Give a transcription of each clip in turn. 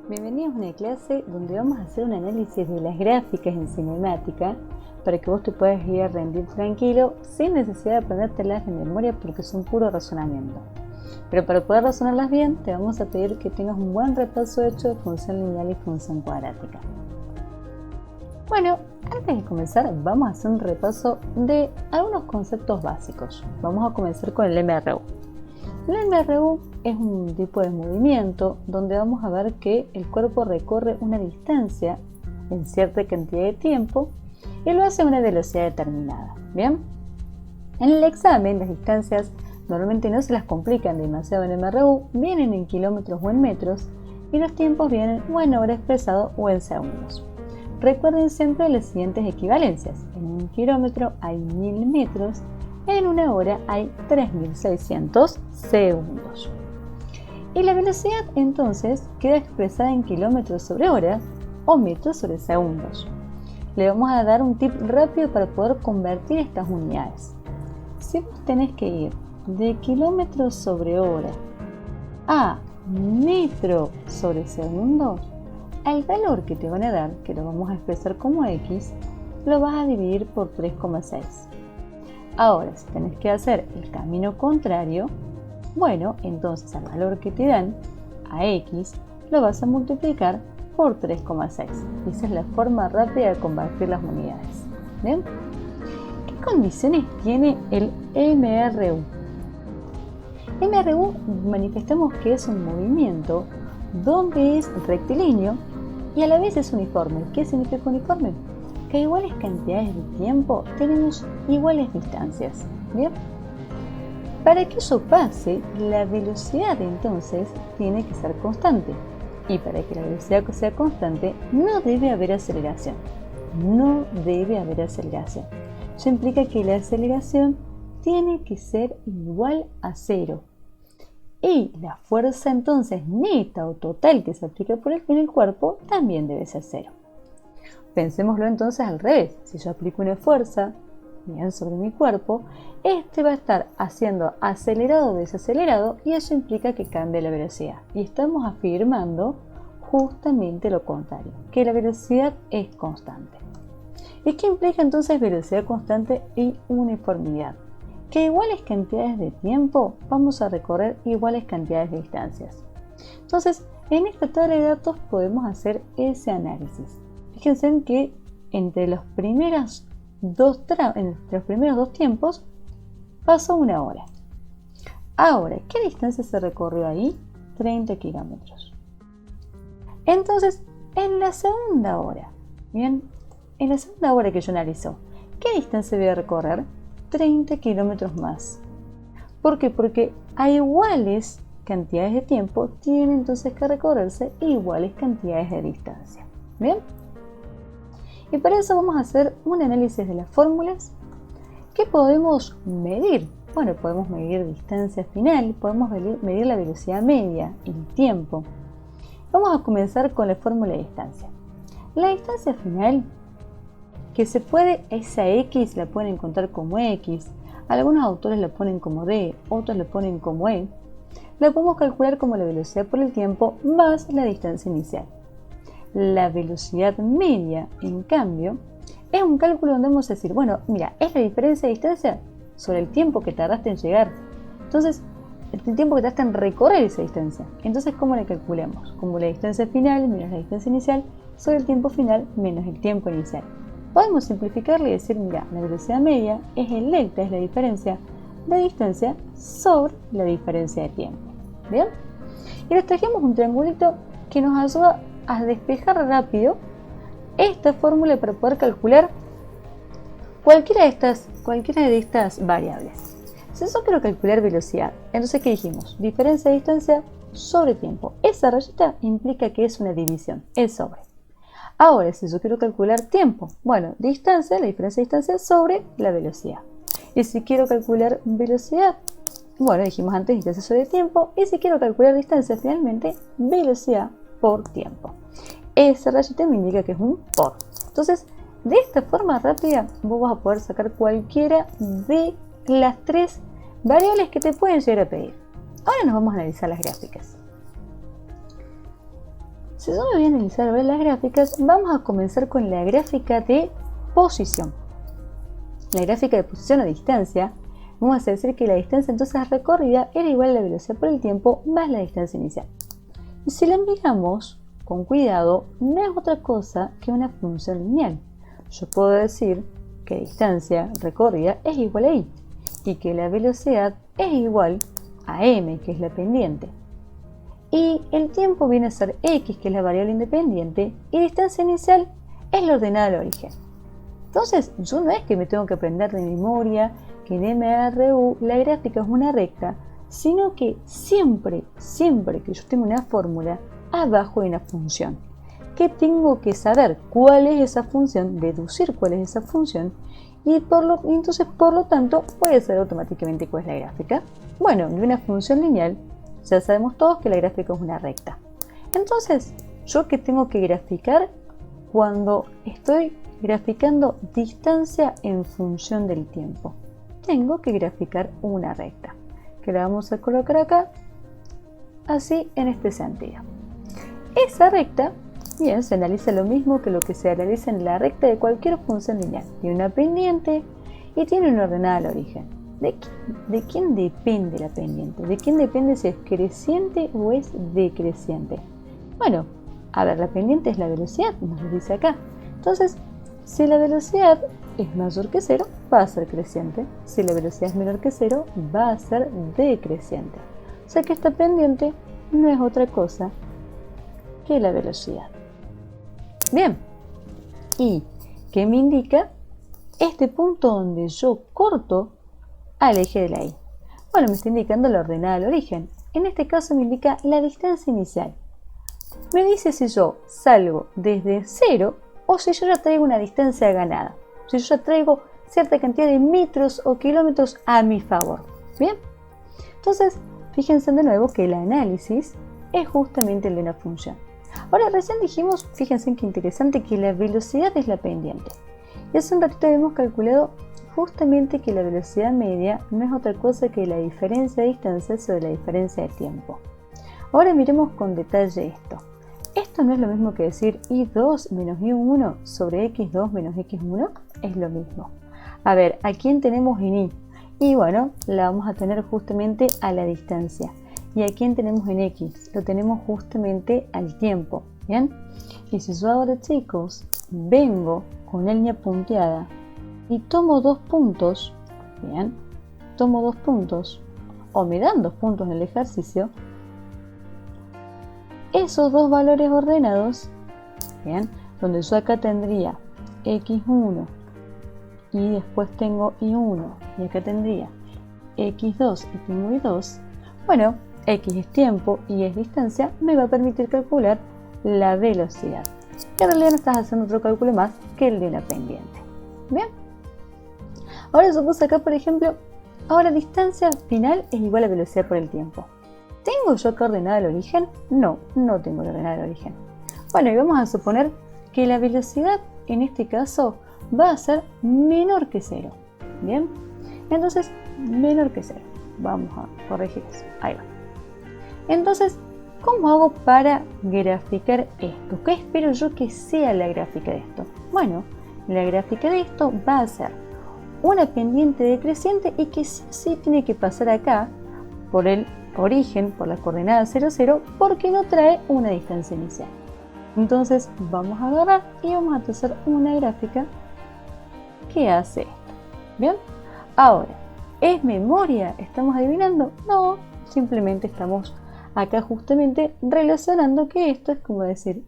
Bienvenidos a una clase donde vamos a hacer un análisis de las gráficas en cinemática para que vos te puedas ir a rendir tranquilo sin necesidad de aprendértelas de memoria porque son puro razonamiento. Pero para poder razonarlas bien te vamos a pedir que tengas un buen repaso hecho de función lineal y función cuadrática. Bueno, antes de comenzar vamos a hacer un repaso de algunos conceptos básicos. Vamos a comenzar con el MRU. El MRU es un tipo de movimiento donde vamos a ver que el cuerpo recorre una distancia en cierta cantidad de tiempo y lo hace a una velocidad determinada. ¿Bien? En el examen las distancias normalmente no se las complican demasiado en MRU, vienen en kilómetros o en metros y los tiempos vienen o en hora expresado o en segundos. Recuerden siempre las siguientes equivalencias. En un kilómetro hay 1000 metros. En una hora hay 3600 segundos. Y la velocidad entonces queda expresada en kilómetros sobre hora o metros sobre segundos. Le vamos a dar un tip rápido para poder convertir estas unidades. Si vos tenés que ir de kilómetros sobre hora a metro sobre segundo, al valor que te van a dar, que lo vamos a expresar como x, lo vas a dividir por 3,6. Ahora, si tenés que hacer el camino contrario, bueno, entonces al valor que te dan, a x, lo vas a multiplicar por 3,6. Esa es la forma rápida de convertir las unidades. ¿Bien? ¿Qué condiciones tiene el MRU? MRU manifestamos que es un movimiento donde es rectilíneo y a la vez es uniforme. ¿Qué significa uniforme? Que a iguales cantidades de tiempo tenemos iguales distancias. ¿Bien? Para que eso pase, la velocidad entonces tiene que ser constante. Y para que la velocidad sea constante, no debe haber aceleración. No debe haber aceleración. Eso implica que la aceleración tiene que ser igual a 0. Y la fuerza entonces neta o total que se aplica en el cuerpo también debe ser 0. Pensémoslo entonces al revés. Si yo aplico una fuerza bien sobre mi cuerpo, este va a estar haciendo acelerado o desacelerado y eso implica que cambie la velocidad. Y estamos afirmando justamente lo contrario, que la velocidad es constante. ¿Y qué implica entonces velocidad constante y uniformidad? Que a iguales cantidades de tiempo vamos a recorrer iguales cantidades de distancias. Entonces, en esta tabla de datos podemos hacer ese análisis. Fíjense en que entre los primeros dos tiempos pasó una hora. Ahora, ¿qué distancia se recorrió ahí? 30 kilómetros. Entonces, en la segunda hora, bien, en la segunda hora que yo analizo, ¿qué distancia voy a recorrer? 30 kilómetros más. ¿Por qué? Porque a iguales cantidades de tiempo tienen entonces que recorrerse iguales cantidades de distancia. ¿Bien? Y para eso vamos a hacer un análisis de las fórmulas. ¿Qué podemos medir? Bueno, podemos medir distancia final, podemos medir la velocidad media, el tiempo. Vamos a comenzar con la fórmula de distancia. La distancia final, que esa x la pueden encontrar como x, algunos autores la ponen como d, otros la ponen como e, la podemos calcular como la velocidad por el tiempo más la distancia inicial. La velocidad media, en cambio, es un cálculo donde vamos a decir, bueno, mira, es la diferencia de distancia sobre el tiempo que tardaste en llegar. Entonces, el tiempo que tardaste en recorrer esa distancia. Entonces, ¿cómo la calculamos? Como la distancia final menos la distancia inicial sobre el tiempo final menos el tiempo inicial. Podemos simplificarle y decir, mira, la velocidad media es el delta, es la diferencia de distancia sobre la diferencia de tiempo. ¿Bien? Y les trajimos un triangulito que nos ayuda a despejar rápido esta fórmula para poder calcular cualquiera de estas variables. Si yo quiero calcular velocidad, entonces ¿qué dijimos? Diferencia de distancia sobre tiempo. Esa rayita implica que es una división, es sobre. Ahora, si yo quiero calcular tiempo, bueno, distancia, la diferencia de distancia sobre la velocidad. Y si quiero calcular velocidad, bueno, dijimos antes distancia sobre tiempo. Y si quiero calcular distancia, finalmente, velocidad por tiempo. Esa rayita me indica que es un por. Entonces, de esta forma rápida, vos vas a poder sacar cualquiera de las tres variables que te pueden llegar a pedir. Ahora nos vamos a analizar las gráficas. Si yo me voy a analizar ahora las gráficas, vamos a comenzar con la gráfica de posición. La gráfica de posición o distancia, vamos a decir que la distancia entonces recorrida era igual a la velocidad por el tiempo más la distancia inicial. Y si la miramos con cuidado, no es otra cosa que una función lineal. Yo puedo decir que distancia recorrida es igual a i y que la velocidad es igual a m, que es la pendiente. Y el tiempo viene a ser x, que es la variable independiente, y distancia inicial es la ordenada al origen. Entonces, yo no es que me tengo que aprender de memoria que en MRU la gráfica es una recta, sino que siempre que yo tengo una fórmula, abajo hay una función. ¿Qué tengo que saber? ¿Cuál es esa función? Deducir cuál es esa función. Y entonces, por lo tanto, puede saber automáticamente cuál es la gráfica. Bueno, de una función lineal, ya sabemos todos que la gráfica es una recta. Entonces, ¿yo qué tengo que graficar cuando estoy graficando distancia en función del tiempo? Tengo que graficar una recta, que la vamos a colocar acá, así en este sentido. Esa recta, bien, se analiza lo mismo que lo que se analiza en la recta de cualquier función lineal. Tiene una pendiente y tiene una ordenada al origen. ¿De quién depende la pendiente? ¿De quién depende si es creciente o es decreciente? Bueno, a ver, la pendiente es la velocidad, nos lo dice acá. Entonces, si la velocidad es mayor que 0, va a ser creciente. Si la velocidad es menor que 0, va a ser decreciente. O sea que esta pendiente no es otra cosa que la velocidad. Bien, ¿y qué me indica este punto donde yo corto al eje de la y? Bueno, me está indicando la ordenada al origen. En este caso me indica la distancia inicial. Me dice si yo salgo desde 0 o si yo ya traigo una distancia ganada. Si yo ya traigo cierta cantidad de metros o kilómetros a mi favor. Bien, entonces fíjense de nuevo que el análisis es justamente el de una función. Ahora recién dijimos, fíjense qué interesante, que la velocidad es la pendiente. Y hace un ratito habíamos calculado justamente que la velocidad media no es otra cosa que la diferencia de distancia sobre la diferencia de tiempo. Ahora miremos con detalle esto. Esto no es lo mismo que decir i2 menos i1 sobre x2 menos x1, es lo mismo. A ver, ¿a quién tenemos en i? Y bueno, la vamos a tener justamente a la distancia. ¿Y a quién tenemos en x? Lo tenemos justamente al tiempo, ¿bien? Y si yo ahora, chicos, vengo con la línea punteada y tomo 2 puntos, ¿bien? Tomo 2 puntos, o me dan 2 puntos en el ejercicio, esos dos valores ordenados, ¿bien? Donde yo acá tendría x1 y después tengo i1 y acá tendría x2 y tengo i2, bueno, x es tiempo y es distancia, me va a permitir calcular la velocidad. Y en realidad no estás haciendo otro cálculo más que el de la pendiente. Bien. Ahora yo puse acá, por ejemplo, ahora distancia final es igual a velocidad por el tiempo. ¿Tengo yo acá ordenada el origen? No, no tengo ordenada el origen. Bueno, y vamos a suponer que la velocidad en este caso va a ser menor que 0. Bien, entonces menor que 0. Vamos a corregir eso. Ahí va. Entonces, ¿cómo hago para graficar esto? ¿Qué espero yo que sea la gráfica de esto? Bueno, la gráfica de esto va a ser una pendiente decreciente y que sí tiene que pasar acá por el origen, por la coordenada 0, 0, porque no trae una distancia inicial. Entonces vamos a agarrar y vamos a trazar una gráfica que hace esto. Bien, ahora, ¿es memoria? ¿Estamos adivinando? No, simplemente estamos acá justamente relacionando que esto es como decir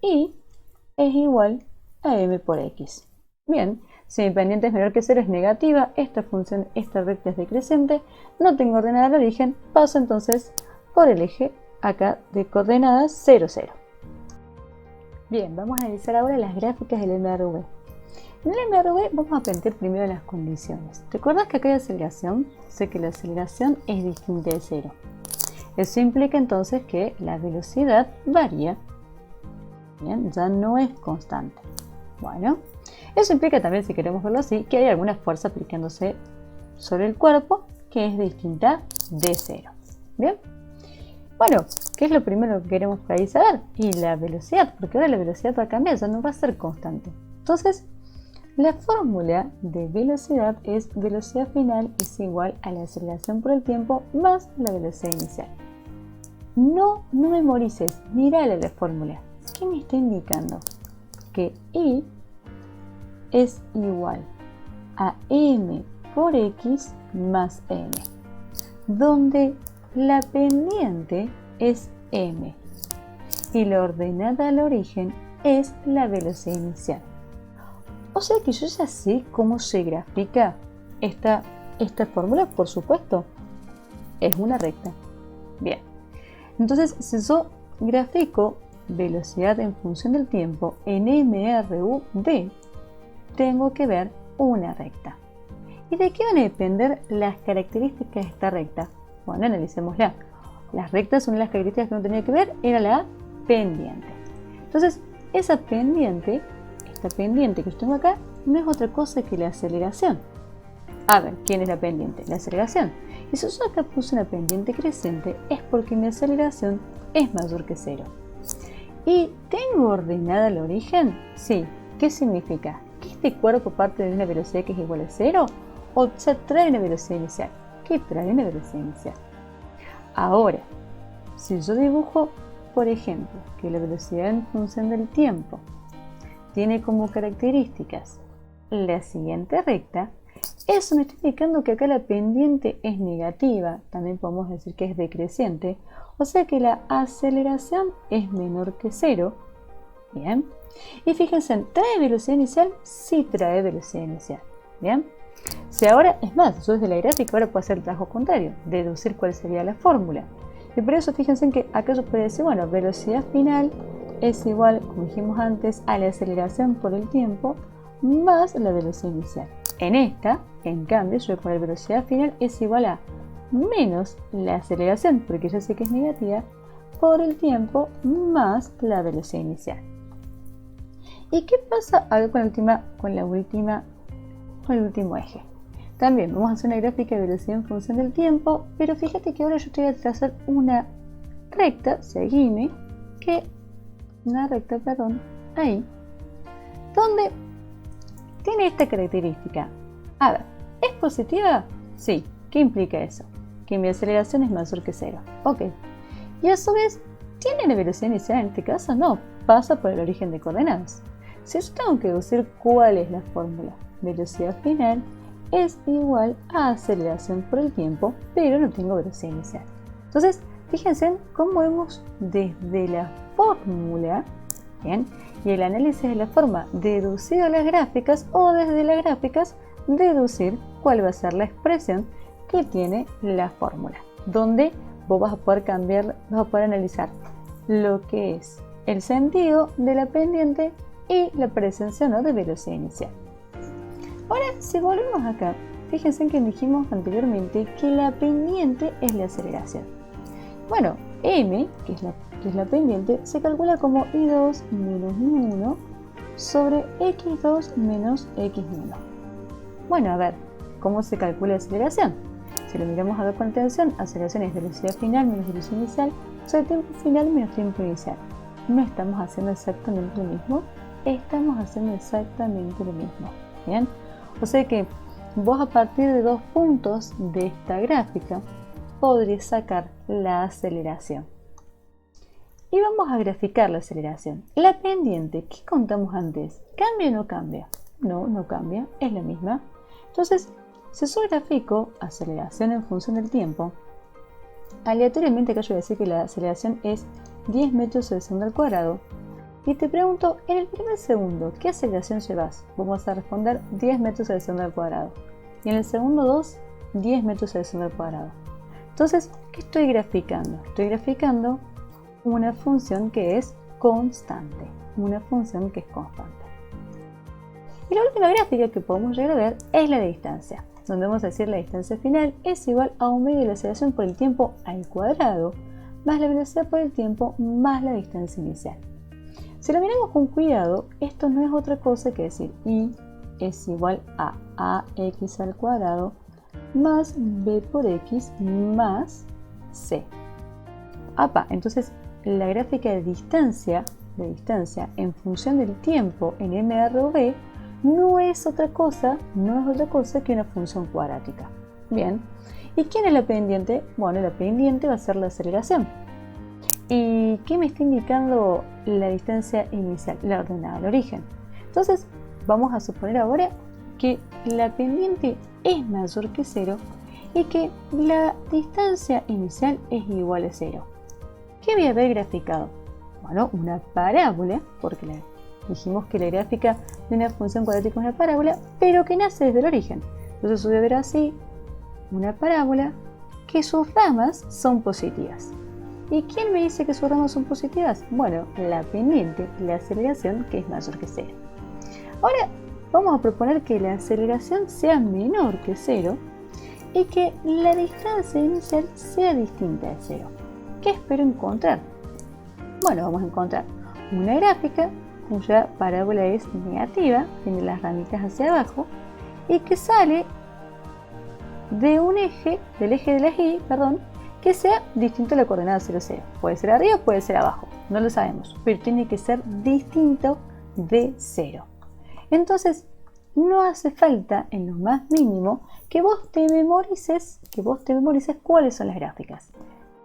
y es igual a m por x. Bien, si mi pendiente es menor que 0 es negativa, esta función, esta recta es decreciente, no tengo ordenada al origen, paso entonces por el eje acá de coordenadas 0, 0. Bien, vamos a analizar ahora las gráficas del MRV. En el MRV vamos a plantear primero las condiciones. ¿Recuerdas que acá hay aceleración? Sé que la aceleración es distinta de 0. Eso implica entonces que la velocidad varía. Bien, ya no es constante. Bueno, eso implica también, si queremos verlo así, que hay alguna fuerza aplicándose sobre el cuerpo que es distinta de 0. Bien, Bueno, ¿qué es lo primero que queremos por ahí saber? Y la velocidad, porque ahora la velocidad va a cambiar, ya no va a ser constante. Entonces, la fórmula de velocidad es velocidad final es igual a la aceleración por el tiempo más la velocidad inicial. No memorices, mírale la fórmula. ¿Qué me está indicando? Que I es igual a m por x más n, donde la pendiente es m y la ordenada al origen es la velocidad inicial. O sea que yo ya sé cómo se grafica esta fórmula, por supuesto. Es una recta. Bien. Entonces, si yo grafico velocidad en función del tiempo en MRUB, tengo que ver una recta. ¿Y de qué van a depender las características de esta recta? Bueno, analicémosla. Las rectas, son las características que no tenía que ver, era la pendiente. Entonces, esa pendiente, esta pendiente que yo tengo acá, no es otra cosa que la aceleración. A ver, ¿quién es la pendiente? La aceleración. Y si yo acá puse una pendiente creciente, es porque mi aceleración es mayor que 0. ¿Y tengo ordenada el origen? Sí. ¿Qué significa? ¿Que este cuerpo parte de una velocidad que es igual a 0? ¿O ya trae una velocidad inicial? ¿Qué trae una velocidad inicial? Ahora, si yo dibujo, por ejemplo, que la velocidad en función del tiempo tiene como características la siguiente recta, eso me está indicando que acá la pendiente es negativa, también podemos decir que es decreciente, o sea que la aceleración es menor que 0. Bien. Y fíjense, ¿trae velocidad inicial? Sí trae velocidad inicial. Bien. Si ahora, es más, yo desde la gráfica ahora puedo hacer el trabajo contrario, deducir cuál sería la fórmula. Y por eso fíjense en que acá yo puedo decir, bueno, velocidad final es igual, como dijimos antes, a la aceleración por el tiempo más la velocidad inicial. En esta, en cambio, yo voy a poner velocidad final es igual a menos la aceleración, porque ya sé que es negativa, por el tiempo más la velocidad inicial. ¿Y qué pasa acá con el último eje? También vamos a hacer una gráfica de velocidad en función del tiempo, pero fíjate que ahora yo estoy a trazar una recta, seguime, ahí, donde tiene esta característica. A ver, ¿es positiva? Sí. ¿Qué implica eso? Que mi aceleración es mayor que 0. Ok. Y a su vez, ¿tiene la velocidad inicial en este caso? No, pasa por el origen de coordenadas. Si yo tengo que deducir cuál es la fórmula, velocidad final es igual a aceleración por el tiempo, pero no tengo velocidad inicial. Entonces, fíjense cómo vemos desde la fórmula, ¿bien? Y el análisis de la forma deducido las gráficas o desde las gráficas deducir cuál va a ser la expresión que tiene la fórmula, donde vos vas a poder analizar lo que es el sentido de la pendiente y la presencia o no de velocidad inicial. Ahora, si volvemos acá, fíjense que dijimos anteriormente que la pendiente es la aceleración. Bueno, m, que es la pendiente, se calcula como i2 menos i1 sobre x2 menos x1. Bueno, a ver, ¿cómo se calcula la aceleración? Si lo miramos acá con atención, aceleración es velocidad final menos velocidad inicial sobre tiempo final menos tiempo inicial. No estamos haciendo exactamente lo mismo, estamos haciendo exactamente lo mismo. ¿Bien? O sea que vos a partir de 2 puntos de esta gráfica podrías sacar la aceleración. Y vamos a graficar la aceleración. La pendiente, ¿qué contamos antes? ¿Cambia o no cambia? No, no cambia, es la misma. Entonces, si yo grafico aceleración en función del tiempo, aleatoriamente acá yo voy a decir que la aceleración es 10 metros sobre segundo al cuadrado. Y te pregunto, en el primer segundo, ¿qué aceleración llevas? Vamos a responder 10 metros sobre segundo al cuadrado. Y en el segundo 2, 10 metros sobre segundo al cuadrado. Entonces, ¿qué estoy graficando? Estoy graficando una función que es constante. Una función que es constante. Y la última gráfica que podemos llegar a ver es la de distancia, donde vamos a decir la distancia final es igual a un medio de la aceleración por el tiempo al cuadrado, más la velocidad por el tiempo, más la distancia inicial. Si lo miramos con cuidado, esto no es otra cosa que decir y es igual a ax al cuadrado más b por x más c. apa, entonces la gráfica de distancia en función del tiempo en MRV no es otra cosa que una función cuadrática. Bien, ¿y quién es la pendiente? Bueno, la pendiente va a ser la aceleración. ¿Y qué me está indicando la distancia inicial? La ordenada al origen. Entonces, vamos a suponer ahora que la pendiente es mayor que 0 y que la distancia inicial es igual a 0. ¿Qué voy a haber graficado? Bueno, una parábola, porque dijimos que la gráfica de una función cuadrática es una parábola, pero que nace desde el origen. Entonces voy a ver así una parábola que sus ramas son positivas. ¿Y quién me dice que sus ramas son positivas? Bueno, la pendiente, la aceleración, que es mayor que 0. Ahora vamos a proponer que la aceleración sea menor que 0 y que la distancia inicial sea distinta de 0. ¿Qué espero encontrar? Bueno, vamos a encontrar una gráfica cuya parábola es negativa, tiene las ramitas hacia abajo, y que sale de un eje, del eje de la y, que sea distinto a la coordenada 0, 0. Puede ser arriba o puede ser abajo, no lo sabemos, pero tiene que ser distinto de 0. Entonces, no hace falta en lo más mínimo que vos te memorices cuáles son las gráficas.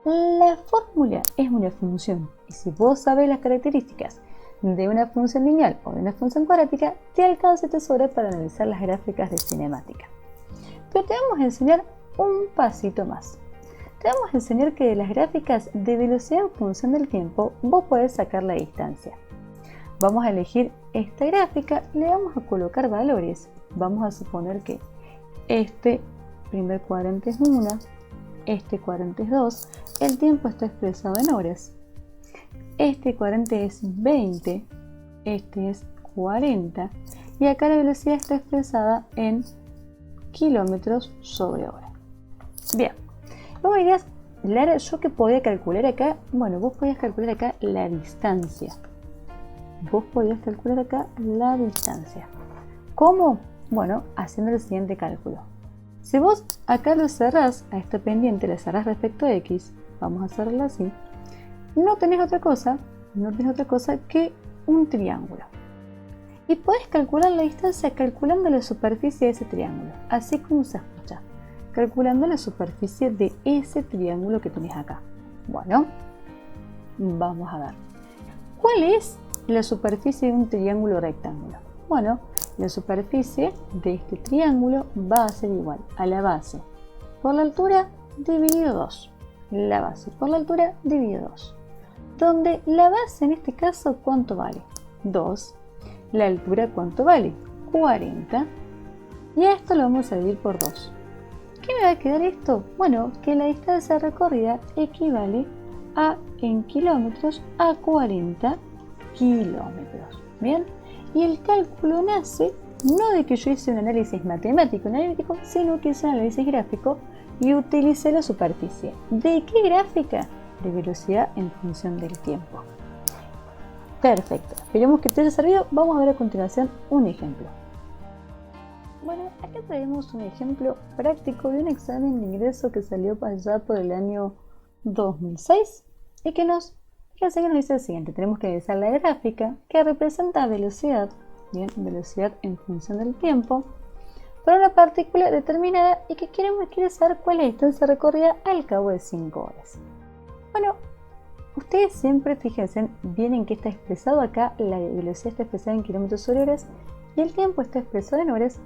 La fórmula es una función y si vos sabés las características de una función lineal o de una función cuadrática, te alcanza y te sobra para analizar las gráficas de cinemática. Pero te vamos a enseñar un pasito más. Te vamos a enseñar que de las gráficas de velocidad en función del tiempo, vos podés sacar la distancia. Vamos a elegir esta gráfica, le vamos a colocar valores. Vamos a suponer que este primer cuadrante es 1, este cuadrante es 2, el tiempo está expresado en horas. Este cuadrante es 20, este es 40 y acá la velocidad está expresada en kilómetros sobre hora. Bien, vos me dirías, Lara, ¿yo qué podía calcular acá? Bueno, vos podías calcular acá la distancia. ¿Cómo? Bueno, haciendo el siguiente cálculo. Si vos acá lo cerrás, a esta pendiente la cerrás respecto a x, vamos a hacerlo así, no tenés otra cosa que un triángulo. Y podés calcular la distancia calculando la superficie de ese triángulo, así como se escucha, calculando la superficie de ese triángulo que tenés acá. Bueno, vamos a ver. ¿Cuál es la superficie de un triángulo rectángulo? Bueno, la superficie de este triángulo va a ser igual a la base por la altura dividido 2. La base por la altura dividido 2. Donde la base en este caso, ¿cuánto vale? 2. La altura, ¿cuánto vale? 40. Y a esto lo vamos a dividir por 2. ¿Qué me va a quedar esto? Bueno, que la distancia recorrida equivale a, en kilómetros, a 40 kilómetros. ¿Bien? Y el cálculo nace no de que yo hice un análisis matemático, sino que hice un análisis gráfico y utilicé la superficie. ¿De qué gráfica? De velocidad en función del tiempo. Perfecto. Esperemos que te haya servido. Vamos a ver a continuación un ejemplo. Bueno, acá tenemos un ejemplo práctico de un examen de ingreso que salió allá por el año 2006 y que nos dice lo siguiente. Tenemos que analizar la gráfica que representa velocidad, bien, velocidad en función del tiempo, para una partícula determinada y que quiere saber cuál es la distancia recorrida al cabo de 5 horas. Bueno, ustedes siempre fíjense bien en qué está expresado acá. La velocidad está expresada en kilómetros sobre horas y el tiempo está expresado en horas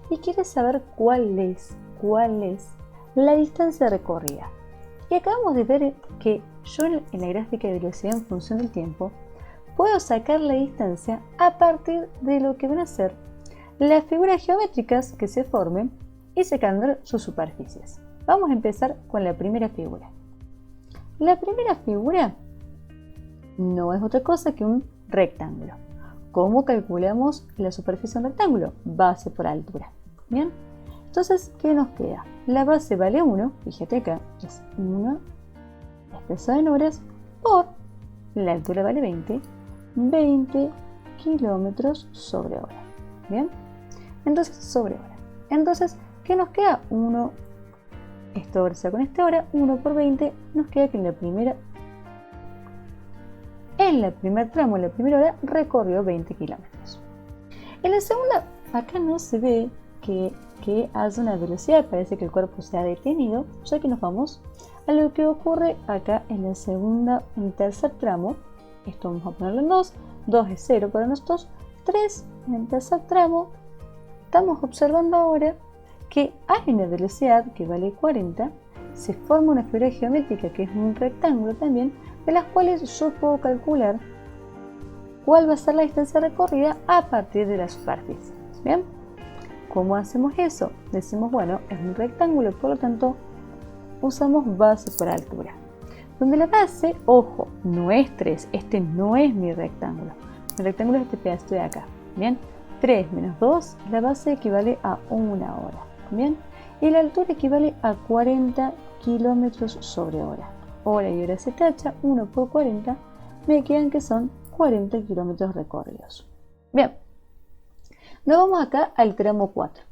y quiere saber cuál es la distancia recorrida. Y acabamos de ver que yo en la gráfica de velocidad en función del tiempo puedo sacar la distancia a partir de lo que van a ser las figuras geométricas que se formen y sacando sus superficies. Vamos a empezar con la primera figura. La primera figura no es otra cosa que un rectángulo. ¿Cómo calculamos la superficie de un rectángulo? Base por altura. Bien, entonces, ¿qué nos queda? La base vale 1, fíjate acá, es 1 expresado en horas por la altura vale 20 kilómetros sobre hora. Bien, entonces sobre hora. Entonces, ¿qué nos queda? 1, esto versa con esta hora, 1 por 20, nos queda que en la primera en el primer tramo, en la primera hora, recorrió 20 kilómetros. En la segunda, acá no se ve que haya una velocidad, parece que el cuerpo se ha detenido, ya que nos vamos a lo que ocurre acá en la segunda, en el tercer tramo. Esto vamos a ponerlo en 2, 2 es 0 para nosotros, 3 en el tercer tramo. Estamos observando ahora que hay una velocidad que vale 40, se forma una figura geométrica que es un rectángulo también, de las cuales yo puedo calcular cuál va a ser la distancia recorrida a partir de la superficie. ¿Bien? ¿Cómo hacemos eso? Decimos, bueno, es un rectángulo, por lo tanto, usamos base por altura. Donde la base, ojo, no es 3, este no es mi rectángulo. Mi rectángulo es este pedacito de acá. ¿Bien? 3 menos 2, la base equivale a 1 hora. ¿Bien? Y la altura equivale a 40 kilómetros sobre hora. Hora y hora se tacha, 1 por 40, me quedan que son 40 kilómetros recorridos. Bien, nos vamos acá al tramo 4.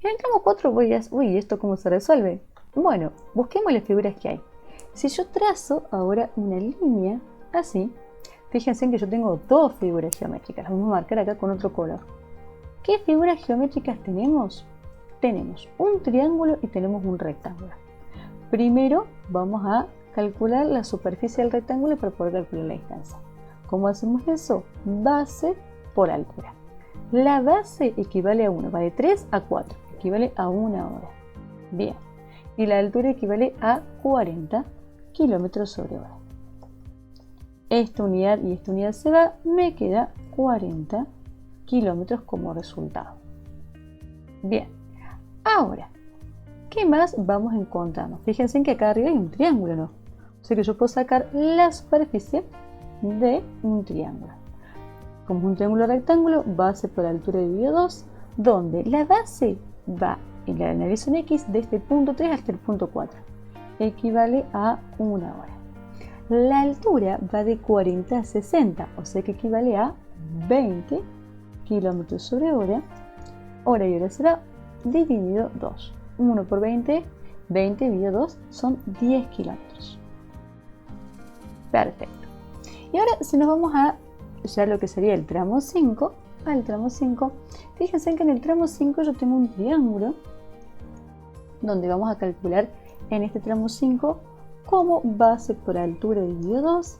En el tramo 4 voy a... Uy, ¿esto cómo se resuelve? Bueno, busquemos las figuras que hay. Si yo trazo ahora una línea así, fíjense en que yo tengo dos figuras geométricas, las vamos a marcar acá con otro color. ¿Qué figuras geométricas tenemos? Tenemos un triángulo y tenemos un rectángulo. Primero vamos a calcular la superficie del rectángulo para poder calcular la distancia. ¿Cómo hacemos eso? Base por altura. La base equivale a 1, va de 3 a 4, equivale a 1 hora. Bien, y la altura equivale a 40 kilómetros sobre hora. Esta unidad y esta unidad se va, me queda 40 kilómetros como resultado. Bien, ahora, ¿qué más vamos a encontrarnos? Fíjense en que acá arriba hay un triángulo, ¿no? O sea que yo puedo sacar la superficie de un triángulo. Como es un triángulo rectángulo, base por altura dividido 2, donde la base va en la nariz en X desde el punto 3 hasta el punto 4. Equivale a 1 hora. La altura va de 40 a 60, o sea que equivale a 20 kilómetros sobre hora. Hora y hora será dividido 2. 1 por 20, 20 dividido 2 son 10 kilómetros. Perfecto. Y ahora si nos vamos a ya lo que sería el tramo 5, al tramo 5, fíjense que en el tramo 5 yo tengo un triángulo donde vamos a calcular en este tramo 5 como base por altura dividido 2,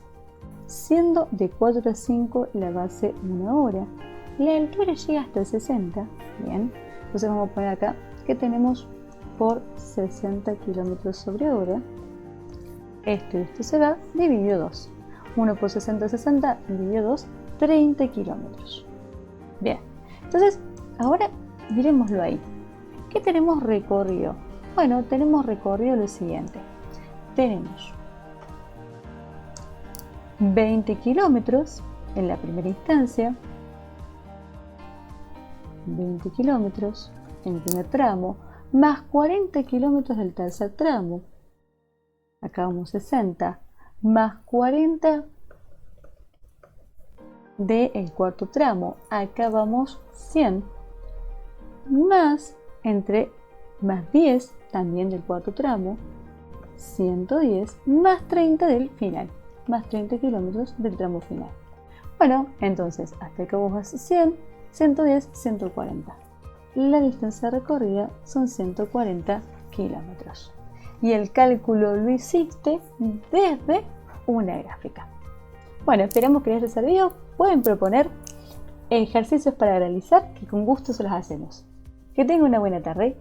siendo de 4 a 5 la base 1 hora. La altura llega hasta 60, bien, entonces vamos a poner acá que tenemos por 60 kilómetros sobre hora. Esto y esto se va dividido 2. 1 por 60, 60, dividido 2, 30 kilómetros. Bien, entonces ahora miremoslo ahí. ¿Qué tenemos recorrido? Bueno, tenemos recorrido lo siguiente. Tenemos 20 kilómetros en la primera instancia, 20 kilómetros en el primer tramo, más 40 kilómetros del tercer tramo. Acá vamos 60, más 40 del cuarto tramo, acá vamos 100, más más 10 también del cuarto tramo, 110, más 30 del final, más 30 kilómetros del tramo final. Bueno, entonces hasta acá vos vas 100, 110, 140. La distancia recorrida son 140 kilómetros. Y el cálculo lo hiciste desde una gráfica. Bueno, esperamos que les haya servido. Pueden proponer ejercicios para realizar que con gusto se los hacemos. Que tengan una buena tarde.